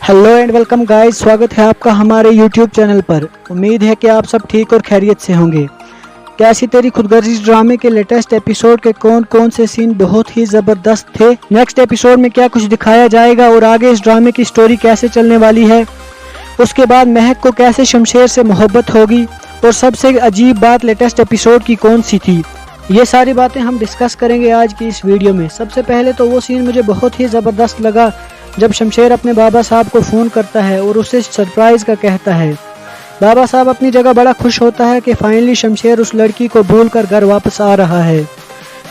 Hello and welcome guys, स्वागत है आपका हमारे यूट्यूब चैनल पर। उम्मीद है कि आप सब ठीक और खैरियत से होंगे। कैसी तेरी खुदगर्जी ड्रामे के लेटेस्ट एपिसोड के कौन कौन से सीन बहुत ही ज़बरदस्त थे, नेक्स्ट एपिसोड में क्या कुछ दिखाया जाएगा और आगे इस ड्रामे की स्टोरी कैसे चलने वाली है, उसके बाद महक को कैसे शमशेर से मोहब्बत होगी और सबसे अजीब बात लेटेस्ट एपिसोड की कौन सी थी, ये सारी बातें हम डिस्कस करेंगे आज की इस वीडियो में। सबसे पहले तो वो सीन मुझे बहुत ही ज़बरदस्त लगा जब शमशेर अपने बाबा साहब को फ़ोन करता है और उसे सरप्राइज़ का कहता है। बाबा साहब अपनी जगह बड़ा खुश होता है कि फाइनली शमशेर उस लड़की को भूलकर घर वापस आ रहा है,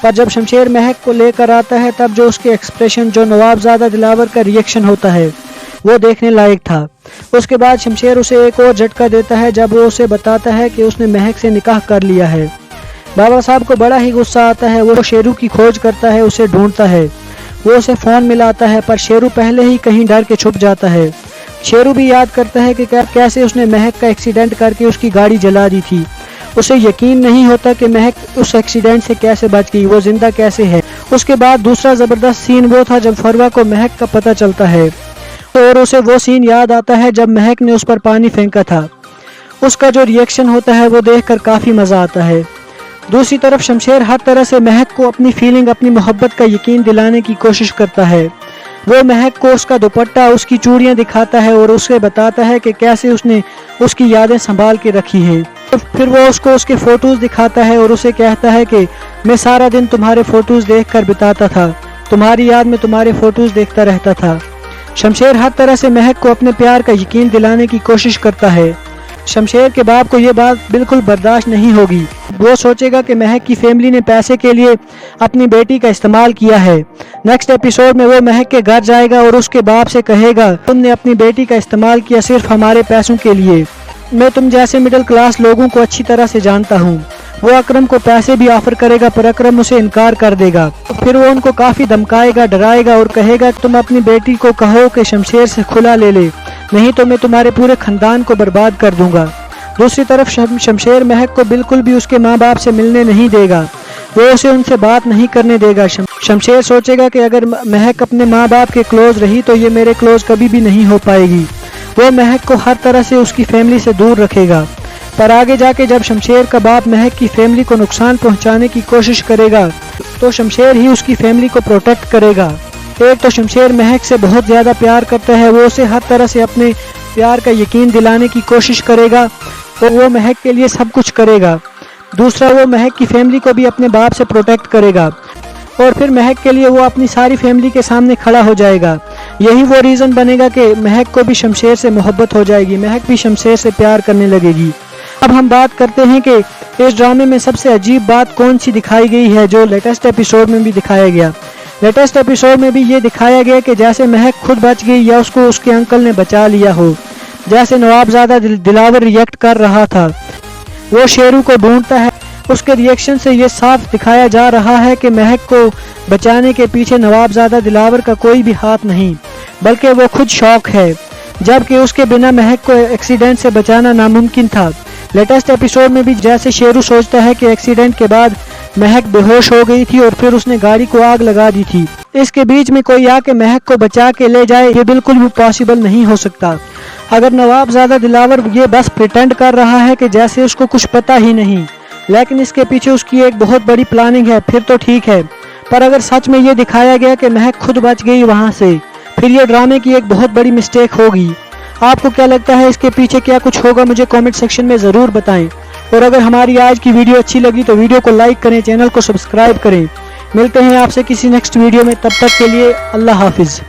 पर जब शमशेर महक को लेकर आता है तब जो उसके एक्सप्रेशन, जो नवाबजादा दिलावर का रिएक्शन होता है वो देखने लायक था। उसके बाद शमशेर उसे एक और झटका देता है जब वो उसे बताता है कि उसने महक से निकाह कर लिया है। बाबा साहब को बड़ा ही गुस्सा आता है। वो शेरू की खोज करता है, उसे ढूंढता है, वो उसे फ़ोन मिलाता है, पर शेरू पहले ही कहीं डर के छुप जाता है। शेरू भी याद करता है कि कैसे उसने महक का एक्सीडेंट करके उसकी गाड़ी जला दी थी। उसे यकीन नहीं होता कि महक उस एक्सीडेंट से कैसे बच गई, वो जिंदा कैसे है। उसके बाद दूसरा ज़बरदस्त सीन वो था जब फरवा को महक का पता चलता है और उसे वो सीन याद आता है जब महक ने उस पर पानी फेंका था। उसका जो रिएक्शन होता है वो देखकर काफ़ी मज़ा आता है। दूसरी तरफ शमशेर हर तरह से महक को अपनी फीलिंग, अपनी मोहब्बत का यकीन दिलाने की कोशिश करता है। वो महक को उसका दुपट्टा, उसकी चूड़ियां दिखाता है और उसे बताता है कि कैसे उसने उसकी यादें संभाल के रखी हैं। तो फिर वो उसको उसके फ़ोटोज़ दिखाता है और उसे कहता है कि मैं सारा दिन तुम्हारे फ़ोटोज़ देखकर बिताता था, तुम्हारी याद में तुम्हारे फ़ोटोज़ देखता रहता था। शमशेर हर तरह से महक को अपने प्यार का यकीन दिलाने की कोशिश करता है। शमशेर के बाप को ये बात बिल्कुल बर्दाश्त नहीं होगी। वो सोचेगा कि महक की फैमिली ने पैसे के लिए अपनी बेटी का इस्तेमाल किया है। नेक्स्ट एपिसोड में वो महक के घर जाएगा और उसके बाप से कहेगा, तुमने अपनी बेटी का इस्तेमाल किया सिर्फ हमारे पैसों के लिए। मैं तुम जैसे मिडिल क्लास लोगों को अच्छी तरह से जानता हूँ। वो अकरम को पैसे भी ऑफर करेगा पर अकरम उसे इनकार कर देगा। फिर वो उनको काफ़ी धमकाएगा, डराएगा और कहेगा तुम अपनी बेटी को कहो कि शमशेर से खुला ले ले, नहीं तो मैं तुम्हारे पूरे खानदान को बर्बाद कर दूंगा। दूसरी तरफ शमशेर महक को बिल्कुल भी उसके माँ बाप से मिलने नहीं देगा। वो उसे उनसे बात नहीं करने देगा। शमशेर सोचेगा कि अगर महक अपने माँ बाप के क्लोज रही तो ये मेरे क्लोज कभी भी नहीं हो पाएगी। वो महक को हर तरह से उसकी फैमिली से दूर रखेगा, पर आगे जाके जब शमशेर का बाप महक की फैमिली को नुकसान पहुंचाने की कोशिश करेगा तो शमशेर ही उसकी फैमिली को प्रोटेक्ट करेगा। एक तो शमशेर महक से बहुत ज़्यादा प्यार करता है, वो उसे हर तरह से अपने प्यार का यकीन दिलाने की कोशिश करेगा और वो महक के लिए सब कुछ करेगा। दूसरा, वो महक की फैमिली को भी अपने बाप से प्रोटेक्ट करेगा और फिर महक के लिए वो अपनी सारी फैमिली के सामने खड़ा हो जाएगा। यही वो रीज़न बनेगा कि महक को भी शमशेर से मोहब्बत हो जाएगी, महक भी शमशेर से प्यार करने लगेगी। अब हम बात करते हैं कि इस ड्रामे में सबसे अजीब बात कौन सी दिखाई गई है, जो लेटेस्ट एपिसोड में भी दिखाया गया। लेटेस्ट एपिसोड में भी ये दिखाया गया कि जैसे महक खुद बच गई या उसको उसके अंकल ने बचा लिया हो। जैसे नवाबजादा दिलावर रिएक्ट कर रहा था, वो शेरू को ढूंढता है, उसके रिएक्शन से ये साफ दिखाया जा रहा है कि महक को बचाने के पीछे नवाबजादा दिलावर का कोई भी हाथ नहीं, बल्कि वो खुद शौक है, जबकि उसके बिना महक को एक्सीडेंट से बचाना नामुमकिन था। लेटेस्ट एपिसोड में भी जैसे शेरू सोचता है कि एक्सीडेंट के बाद महक बेहोश हो गई थी और फिर उसने गाड़ी को आग लगा दी थी, इसके बीच में कोई आके महक को बचा के ले जाए, ये बिल्कुल भी पॉसिबल नहीं हो सकता। अगर नवाबजादा दिलावर ये बस प्रिटेंड कर रहा है कि जैसे उसको कुछ पता ही नहीं, लेकिन इसके पीछे उसकी एक बहुत बड़ी प्लानिंग है, फिर तो ठीक है। पर अगर सच में ये दिखाया गया कि महक खुद बच गई वहाँ से, फिर ये ड्रामे की एक बहुत बड़ी मिस्टेक होगी। आपको क्या लगता है इसके पीछे क्या कुछ होगा, मुझे कमेंट सेक्शन में ज़रूर बताएं। और अगर हमारी आज की वीडियो अच्छी लगी तो वीडियो को लाइक करें, चैनल को सब्सक्राइब करें। मिलते हैं आपसे किसी नेक्स्ट वीडियो में, तब तक के लिए अल्लाह हाफिज़।